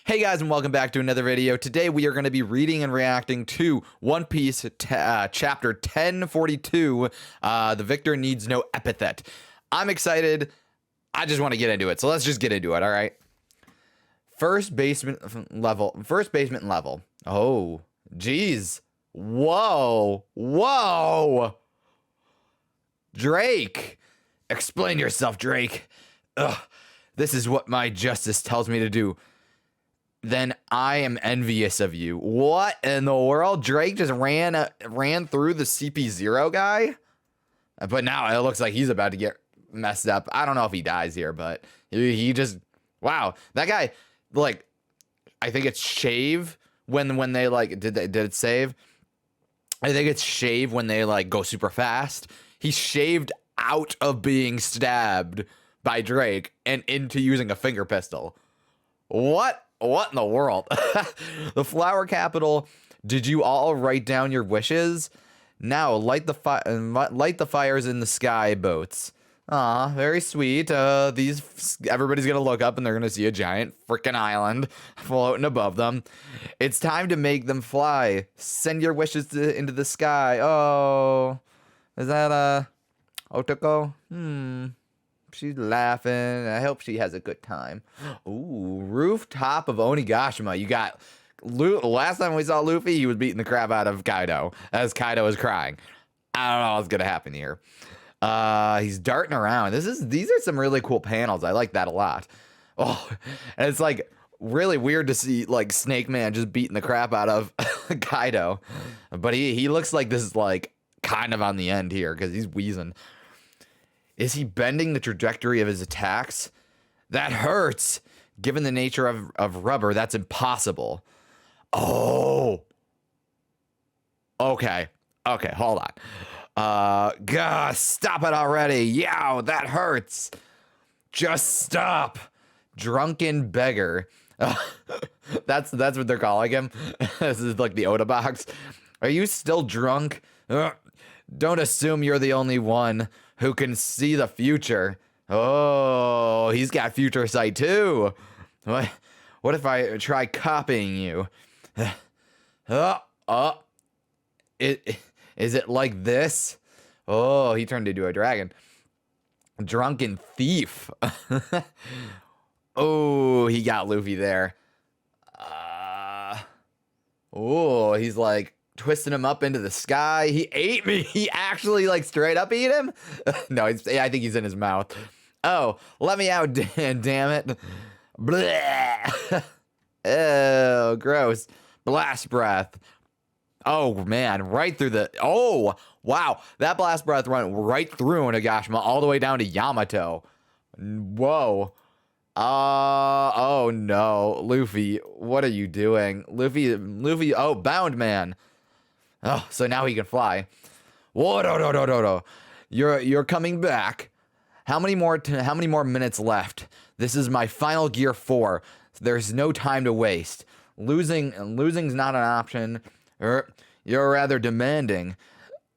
Hey guys, and welcome back to another video. Today we are going to be reading and reacting to One Piece chapter 1042, The Victor Needs No Epithet. I'm excited. I just want to get into it, so let's just get into it, all right? First basement level. Oh, geez. Whoa. Drake. Explain yourself, Drake. Ugh. This is what my justice tells me to do. Then I am envious of you. What in the world? Drake just ran through the CP0 guy? But now it looks like he's about to get messed up. I don't know if he dies here, but he just... Wow. That guy, like, I think it's shave when they, like, did it save? I think it's shave when they, like, go super fast. He shaved out of being stabbed by Drake and into using a finger pistol. What in the world? The flower capital. Did you all write down your wishes? Now light the fires in the sky boats. Aw, very sweet. Everybody's gonna look up and they're gonna see a giant freaking island floating above them. It's time to make them fly. Send your wishes into the sky. Oh, is that Otoko? She's laughing. I hope she has a good time. Ooh, rooftop of Onigashima. You got last time we saw Luffy, he was beating the crap out of Kaido as Kaido was crying. I don't know what's gonna happen here. He's darting around. These are some really cool panels. I like that a lot. Oh, and it's like really weird to see like Snake Man just beating the crap out of Kaido, but he looks like this is like kind of on the end here because he's wheezing. Is he bending the trajectory of his attacks? That hurts. Given the nature of rubber, that's impossible. Oh. Okay, hold on. Gah, stop it already. Yow, that hurts. Just stop. Drunken beggar. That's what they're calling him. This is like the Oda box. Are you still drunk? Don't assume you're the only one who can see the future. Oh, he's got future sight too. What if I try copying you? Is it like this? Oh, he turned into a dragon. Drunken thief. Oh, he got Luffy there. Oh, he's like twisting him up into the sky. He ate me. He actually like straight up ate him. No, I think he's in his mouth. Oh, let me out, damn it. Bleh. Oh, gross. Blast breath. Oh man, right through the... Oh, wow. That blast breath went right through Onigashima all the way down to Yamato. Whoa. Oh no. Luffy, what are you doing? Luffy, oh, bound man. Oh, so now he can fly. Whoa, You're coming back. How many more minutes left? This is my final Gear 4. There's no time to waste. Losing's not an option. You're rather demanding.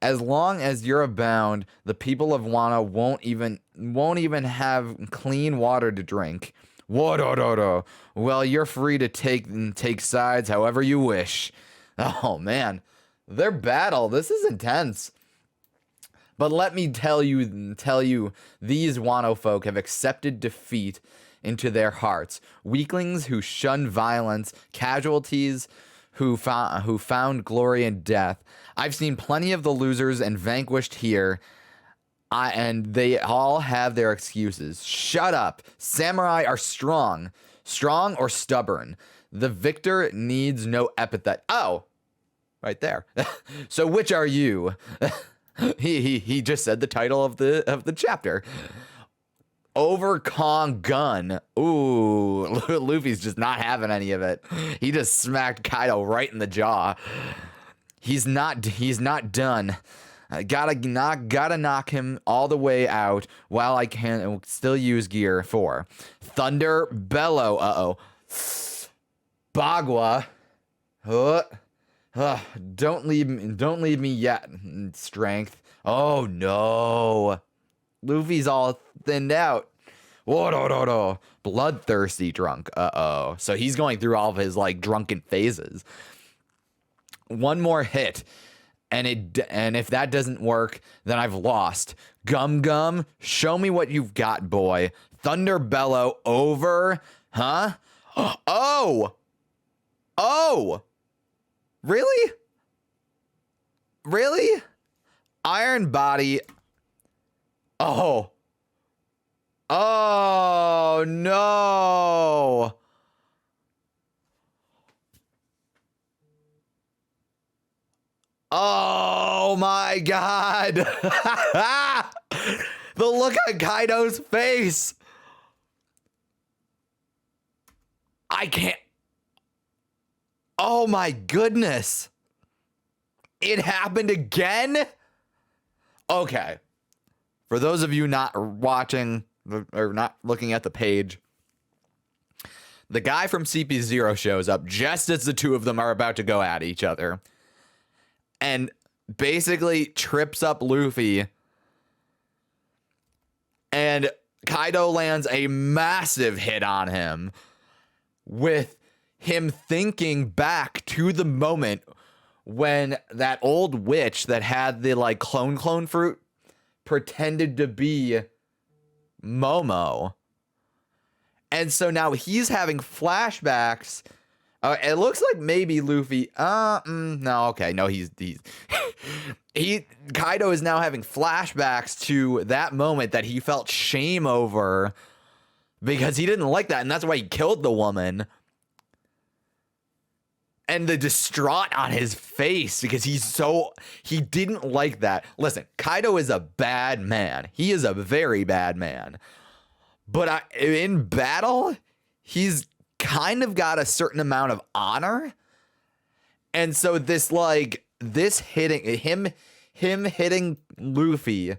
As long as you're bound, the people of Wano won't even have clean water to drink. Well, you're free to take sides however you wish. Oh man. Their battle, this is intense. But let me tell you, these Wano folk have accepted defeat into their hearts. Weaklings who shun violence, casualties who found glory in death. I've seen plenty of the losers and vanquished here, and they all have their excuses. Shut up. Samurai are strong or stubborn. The victor needs no epithet. Oh. Right there. So which are you? he just said the title of the chapter. Over Kong gun. Ooh, Luffy's just not having any of it. He just smacked Kaido right in the jaw. He's not done. Gotta knock him all the way out while I can still use Gear 4. Thunder bellow. Bagua. Don't leave me yet. Strength. Oh no. Luffy's all thinned out. Whoa, no, no, no. Bloodthirsty drunk. Uh-oh. So he's going through all of his, like, drunken phases. One more hit. And if that doesn't work, then I've lost. Gum Gum, show me what you've got, boy. Thunder Bellow over. Huh? Oh! Oh! Really? Really? Iron Body. Oh. Oh, no. Oh, my God. The look on Kaido's face. I can't. Oh, my goodness. It happened again? Okay. For those of you not watching or not looking at the page, the guy from CP0 shows up just as the two of them are about to go at each other and basically trips up Luffy, and Kaido lands a massive hit on him with him thinking back to the moment when that old witch that had the like clone fruit pretended to be Momo. And so now he's having flashbacks. It looks like maybe Luffy. No, okay, no, he's Kaido is now having flashbacks to that moment that he felt shame over because he didn't like that, and that's why he killed the woman. And the distraught on his face because he didn't like that. Listen, Kaido is a bad man. He is a very bad man. But in battle, he's kind of got a certain amount of honor. And so this hitting hitting Luffy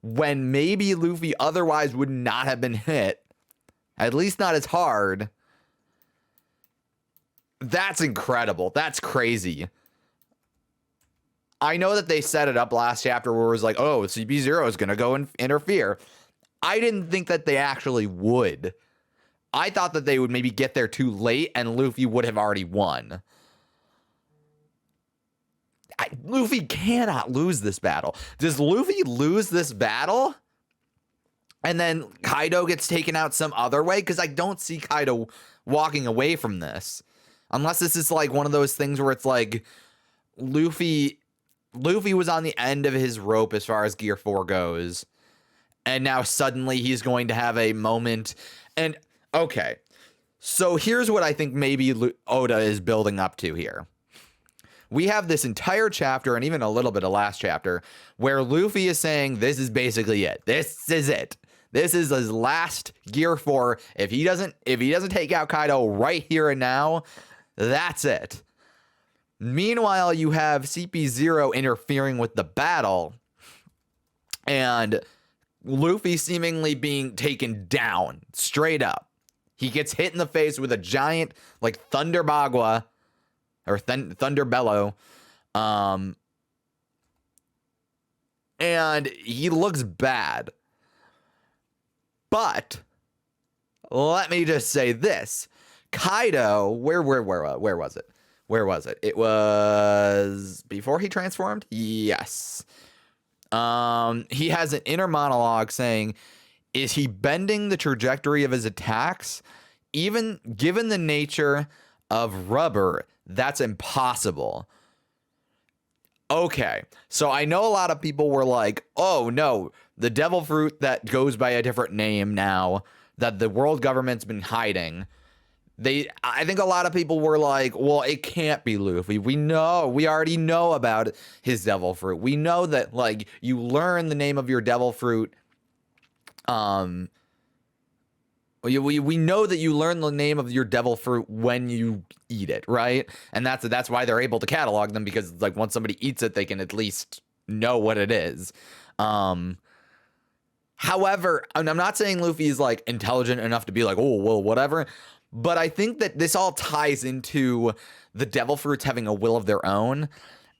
when maybe Luffy otherwise would not have been hit, at least not as hard. That's incredible. That's crazy. I know that they set it up last chapter where it was like, oh, CP0 is going to go and interfere. I didn't think that they actually would. I thought that they would maybe get there too late and Luffy would have already won. Luffy cannot lose this battle. Does Luffy lose this battle and then Kaido gets taken out some other way? Because I don't see Kaido walking away from this. Unless this is like one of those things where it's like Luffy was on the end of his rope as far as Gear 4 goes. And now suddenly he's going to have a moment. And okay, so here's what I think maybe Oda is building up to here. We have this entire chapter and even a little bit of last chapter where Luffy is saying this is basically it. This is it. This is his last Gear 4. If he doesn't take out Kaido right here and now, that's it. Meanwhile, you have CP0 interfering with the battle and Luffy seemingly being taken down straight up. He gets hit in the face with a giant like Thunder Bagua or Thunder Bellow. And he looks bad. But let me just say this. Kaido, where was it? Where was it? It was before he transformed? Yes. He has an inner monologue saying, is he bending the trajectory of his attacks? Even given the nature of rubber, that's impossible. Okay, so I know a lot of people were like, oh no, the devil fruit that goes by a different name now that the world government's been hiding. I think a lot of people were like, well, it can't be Luffy. We already know about his devil fruit. We know that, like, you learn the name of your devil fruit. We know that you learn the name of your devil fruit when you eat it, right? And that's why they're able to catalog them, because, like, once somebody eats it, they can at least know what it is. However, and I'm not saying Luffy is, like, intelligent enough to be like, oh, well, whatever. But I think that this all ties into the devil fruits having a will of their own.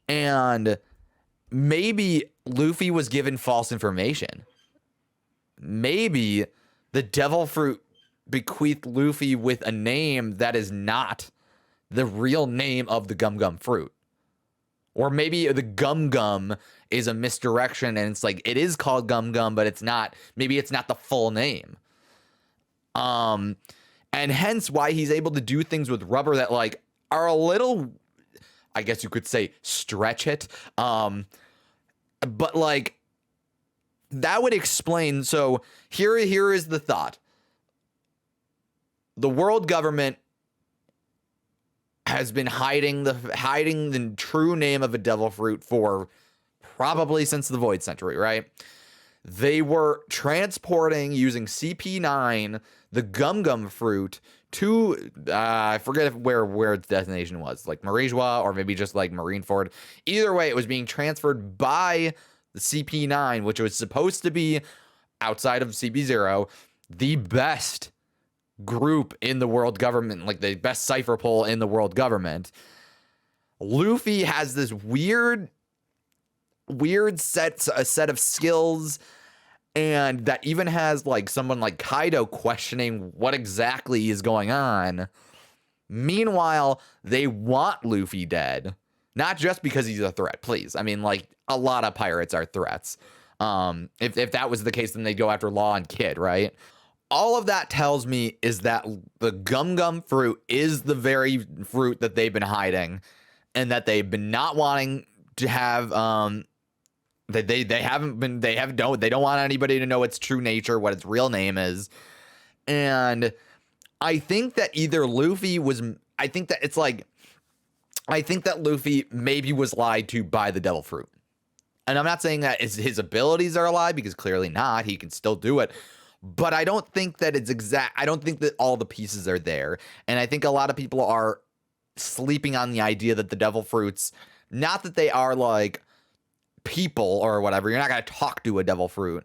And maybe Luffy was given false information. Maybe the devil fruit bequeathed Luffy with a name that is not the real name of the Gum Gum fruit. Or maybe the Gum Gum is a misdirection and it's like it is called Gum Gum, but it's not. Maybe it's not the full name. And hence why he's able to do things with rubber that like are a little, I guess you could say, stretch it. But like that would explain. So here is the thought. The world government has been hiding the true name of a devil fruit for probably since the Void Century, right? They were transporting using CP9 the Gum Gum fruit to I forget where its destination was, like Marijua or maybe just like Marineford. Either way, it was being transferred by the CP9, which was supposed to be outside of CP0 the best group in the world government, like the best cipher pull in the world government. Luffy has this weird set of skills, and that even has like someone like Kaido questioning what exactly is going on. Meanwhile, they want Luffy dead, not just because he's a threat. Please, I mean, like a lot of pirates are threats. If that was the case, then they'd go after Law and Kid, right? All of that tells me is that the Gum Gum fruit is the very fruit that they've been hiding, and that they've been not wanting to have. They don't want anybody to know its true nature, what its real name is, and I think that either Luffy was. I think that Luffy maybe was lied to by the devil fruit, and I'm not saying that his abilities are a lie, because clearly not. He can still do it. But I don't think that it's exact. I don't think that all the pieces are there. And I think a lot of people are sleeping on the idea that the devil fruits, not that they are like people or whatever. You're not going to talk to a devil fruit.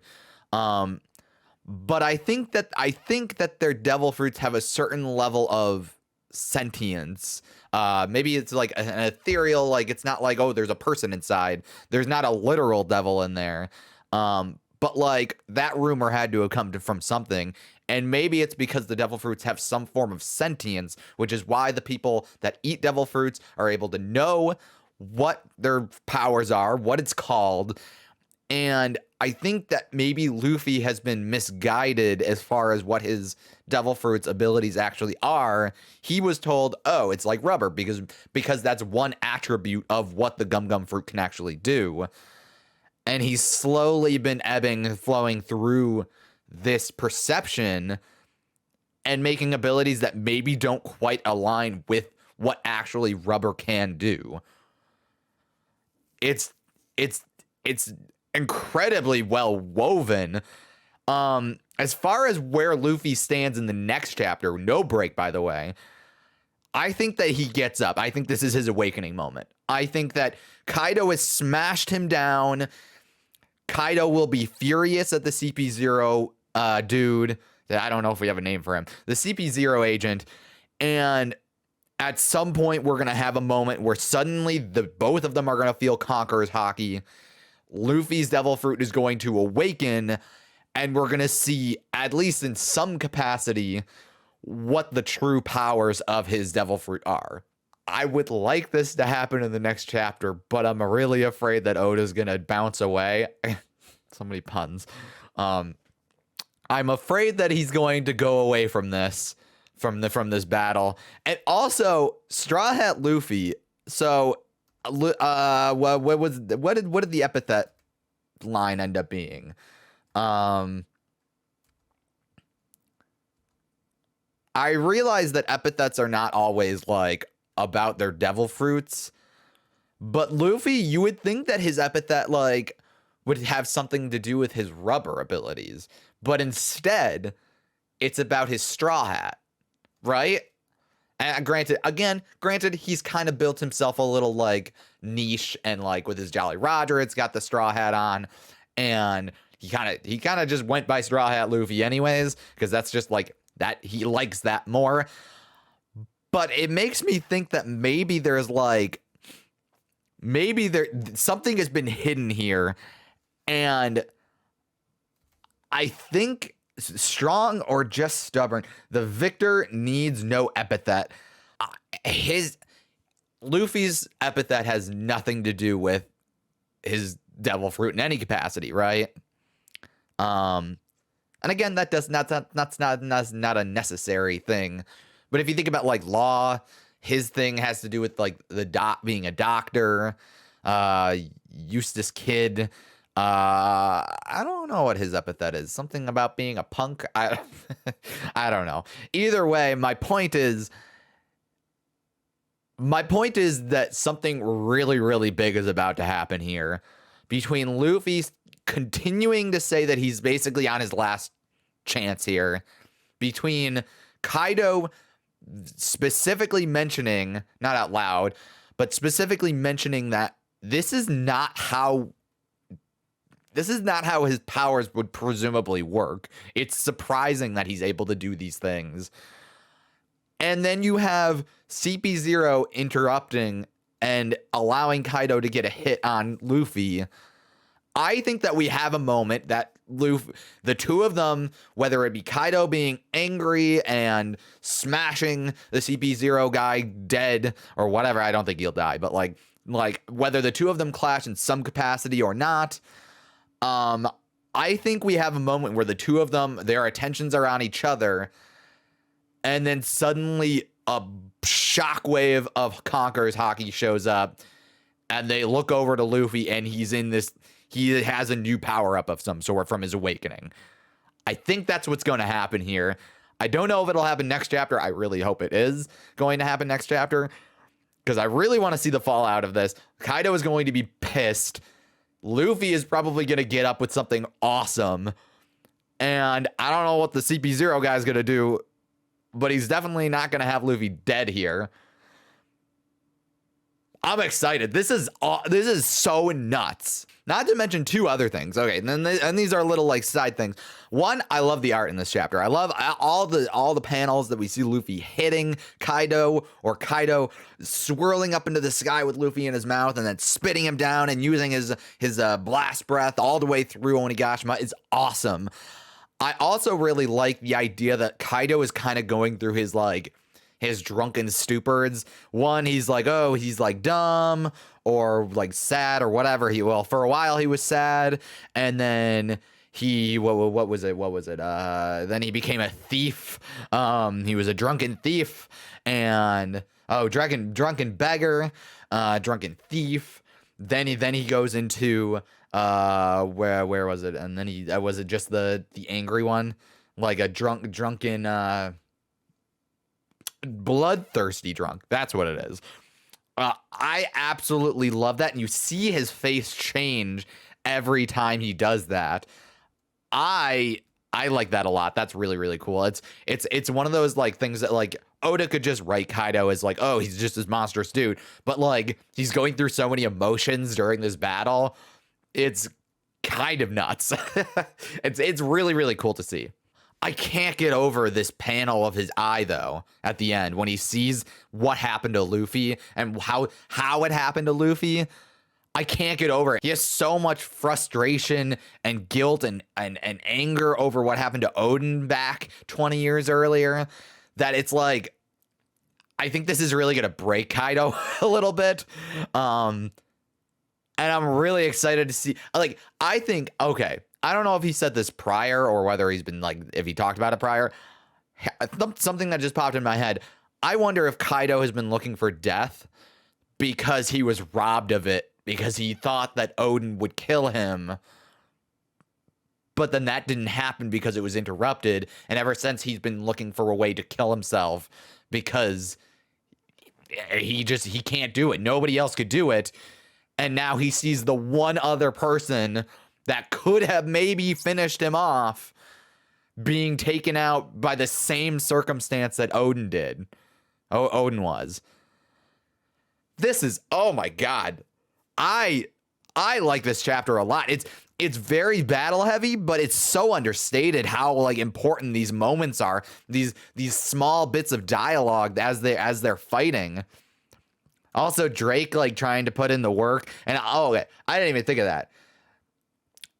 But I think that their devil fruits have a certain level of sentience. Maybe it's like an ethereal, like it's not like, oh, there's a person inside. There's not a literal devil in there. But like that rumor had to have come from something. And maybe it's because the devil fruits have some form of sentience, which is why the people that eat devil fruits are able to know what their powers are, what it's called. And I think that maybe Luffy has been misguided as far as what his devil fruit's abilities actually are. He was told, oh, it's like rubber because that's one attribute of what the Gum Gum fruit can actually do. And he's slowly been flowing through this perception and making abilities that maybe don't quite align with what actually rubber can do. It's incredibly well woven. As far as where Luffy stands in the next chapter, no break, by the way, I think that he gets up. I think this is his awakening moment. I think that Kaido has smashed him down. Kaido will be furious at the CP0 dude. I don't know if we have a name for him. The CP0 agent. And at some point, we're going to have a moment where suddenly both of them are going to feel Conqueror's hockey. Luffy's devil fruit is going to awaken. And we're going to see, at least in some capacity, what the true powers of his devil fruit are. I would like this to happen in the next chapter, but I'm really afraid that Oda's gonna bounce away. So many puns. I'm afraid that he's going to go away from this this battle. And also Straw Hat Luffy. So what did the epithet line end up being? I realize that epithets are not always like about their devil fruits, but Luffy, you would think that his epithet like would have something to do with his rubber abilities, but instead it's about his straw hat, right? And granted, he's kind of built himself a little like niche, and like with his Jolly Roger, it's got the straw hat on, and he kind of just went by Straw Hat Luffy anyways, because that's just like that, he likes that more. But it makes me think that maybe something has been hidden here, and I think strong or just stubborn. The victor needs no epithet. His Luffy's epithet has nothing to do with his devil fruit in any capacity, right? And again, that's not a necessary thing. But if you think about like Law, his thing has to do with like being a doctor. Eustace Kid. I don't know what his epithet is. Something about being a punk. I don't know. Either way, my point is that something really, really big is about to happen here. Between Luffy continuing to say that he's basically on his last chance here, between Kaido specifically mentioning, not out loud, but specifically mentioning that this is not how his powers would presumably work. It's surprising that he's able to do these things. And then you have CP0 interrupting and allowing Kaido to get a hit on Luffy. I think that we have a moment that Luffy, the two of them, whether it be Kaido being angry and smashing the CP0 guy dead or whatever, I don't think he'll die, but like whether the two of them clash in some capacity or not, I think we have a moment where the two of them, their attentions are on each other, and then suddenly a shockwave of Conqueror's Haki shows up, and they look over to Luffy, and he has a new power-up of some sort from his awakening. I think that's what's going to happen here. I don't know if it'll happen next chapter. I really hope it is going to happen next chapter, because I really want to see the fallout of this. Kaido is going to be pissed. Luffy is probably going to get up with something awesome. And I don't know what the CP0 guy is going to do, but he's definitely not going to have Luffy dead here. I'm excited. This is so nuts. Not to mention two other things. Okay, and these are little like side things. One, I love the art in this chapter. I love all the panels that we see Luffy hitting Kaido, or Kaido swirling up into the sky with Luffy in his mouth and then spitting him down and using his blast breath all the way through Onigashima is awesome. I also really like the idea that Kaido is kind of going through his drunken stupids. One, he's like dumb or like sad or whatever. For a while he was sad, and then he what was it? Then he became a thief. He was a drunken thief, and drunken beggar, drunken thief. Then he goes into where was it? And then was it just the angry one, like a drunken bloodthirsty drunk. That's what it is. I absolutely love that, and you see his face change every time he does that. I like that a lot. That's really, really cool. It's one of those like things that like Oda could just write Kaido as like, oh, he's just this monstrous dude, but like he's going through so many emotions during this battle. It's kind of nuts. It's really, really cool to see. I can't get over this panel of his eye, though, at the end, when he sees what happened to Luffy and how it happened to Luffy. I can't get over it. He has so much frustration and guilt and anger over what happened to Odin back 20 years earlier, that it's like, I think this is really going to break Kaido a little bit. And I'm really excited to see, like, I think, okay, I don't know if he said this prior or whether he's been like, if he talked about it prior. Something that just popped in my head. I wonder if Kaido has been looking for death because he was robbed of it, because he thought that Odin would kill him. But then that didn't happen because it was interrupted. And ever since, he's been looking for a way to kill himself because he can't do it. Nobody else could do it. And now he sees the one other person that could have maybe finished him off being taken out by the same circumstance that Odin did. Odin was. This is, oh my God. I like this chapter a lot. It's very battle heavy, but it's so understated how like important these moments are. These small bits of dialogue as they're fighting. Also, Drake like trying to put in the work, and okay, I didn't even think of that.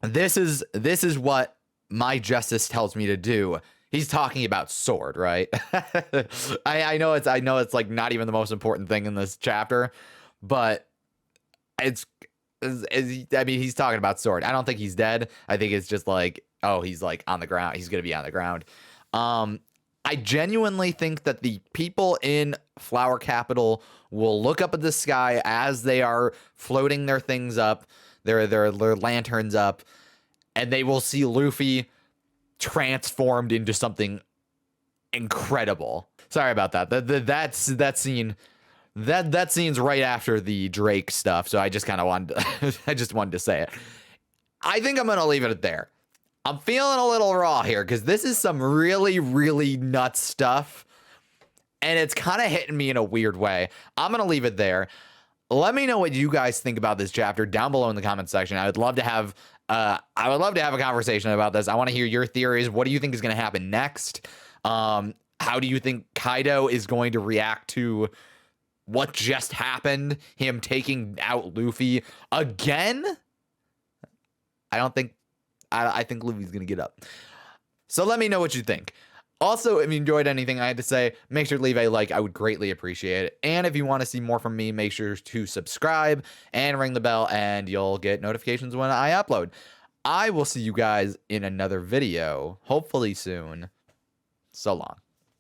This is what my justice tells me to do. He's talking about sword, right? I know it's like not even the most important thing in this chapter, but I mean, he's talking about sword. I don't think he's dead. I think it's just like, oh, he's like on the ground. He's gonna be on the ground. I genuinely think that the people in Flower Capital will look up at the sky as they are floating their things up, their lanterns up, and they will see Luffy transformed into something incredible. Sorry about that. That scene. That scene's right after the Drake stuff, so I just kind of wanted to, I just wanted to say it. I think I'm gonna leave it there. I'm feeling a little raw here because this is some really, really nuts stuff, and it's kind of hitting me in a weird way. I'm gonna leave it there. Let me know what you guys think about this chapter down below in the comment section. I would love to have a conversation about this. I want to hear your theories. What do you think is going to happen next? How do you think Kaido is going to react to what just happened? Him taking out Luffy again? I think Luffy's going to get up. So let me know what you think. Also, if you enjoyed anything I had to say, make sure to leave a like. I would greatly appreciate it. And if you want to see more from me, make sure to subscribe and ring the bell, and you'll get notifications when I upload. I will see you guys in another video, hopefully soon. So long.